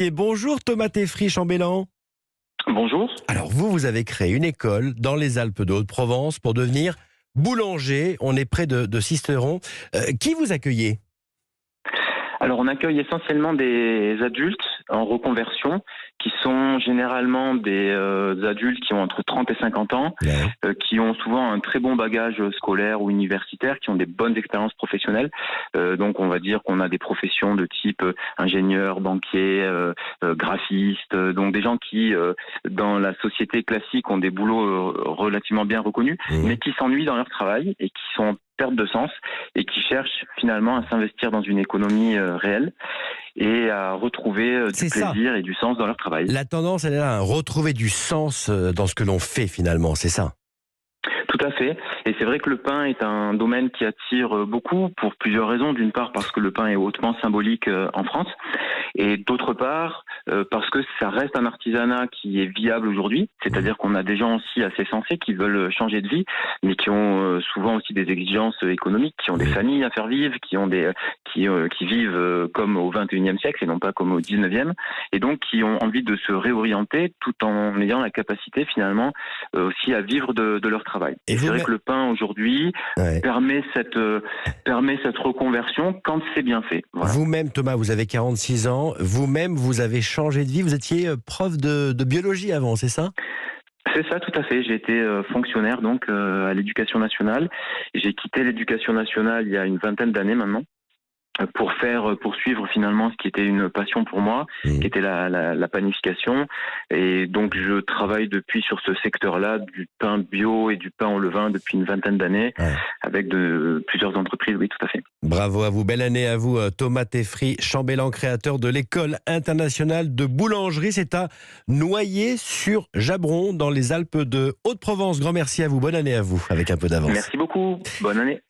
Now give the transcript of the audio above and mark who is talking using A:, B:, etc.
A: Et bonjour Thomas Teffry, Chambellan.
B: Bonjour.
A: Alors vous avez créé une école dans les Alpes de Haute-Provence pour devenir boulanger. On est près de Sisteron. Qui vous accueillez?
B: Alors, on accueille essentiellement des adultes en reconversion qui sont généralement des adultes qui ont entre 30 et 50 ans,
A: Ouais.
B: qui ont souvent un très bon bagage scolaire ou universitaire, qui ont des bonnes expériences professionnelles. Donc, on va dire qu'on a des professions de type ingénieur, banquier, graphiste, donc des gens qui, dans la société classique, ont des boulots relativement bien reconnus, mais qui s'ennuient dans leur travail et qui sont en perte de sens et qui cherchent finalement à s'investir dans une économie réelle et à retrouver du
A: C'est ça.
B: plaisir et du sens dans leur travail.
A: La tendance, elle est là, à retrouver du sens dans ce que l'on fait finalement, c'est ça?
B: Tout à fait. Et c'est vrai que le pain est un domaine qui attire beaucoup pour plusieurs raisons. D'une part parce que le pain est hautement symbolique en France, et d'autre part parce que ça reste un artisanat qui est viable aujourd'hui. C'est-à-dire qu'on a des gens aussi assez sensés qui veulent changer de vie, mais qui ont souvent aussi des exigences économiques, qui ont des familles à faire vivre, qui ont qui vivent comme au XXIe siècle et non pas comme au XIXe, et donc qui ont envie de se réorienter tout en ayant la capacité finalement aussi à vivre de leur travail. Et c'est vrai que le pain aujourd'hui permet cette reconversion quand c'est bien fait. Voilà.
A: Vous-même, Thomas, vous avez 46 ans. Vous-même, vous avez changé de vie. Vous étiez prof de biologie avant, c'est ça?
B: C'est ça, tout à fait. J'ai été fonctionnaire donc à l'Éducation nationale. J'ai quitté l'Éducation nationale il y a une vingtaine d'années maintenant, pour poursuivre finalement ce qui était une passion pour moi, qui était la panification. Et donc je travaille depuis sur ce secteur-là du pain bio et du pain au levain depuis une vingtaine d'années, avec plusieurs entreprises, oui, tout à fait.
A: Bravo à vous, belle année à vous, Thomas Teffry, Chambellan, créateur de l'École internationale de boulangerie. C'est à Noyers-sur-Jabron, dans les Alpes de Haute-Provence. Grand merci à vous, bonne année à vous, avec un peu d'avance.
B: Merci beaucoup, bonne année.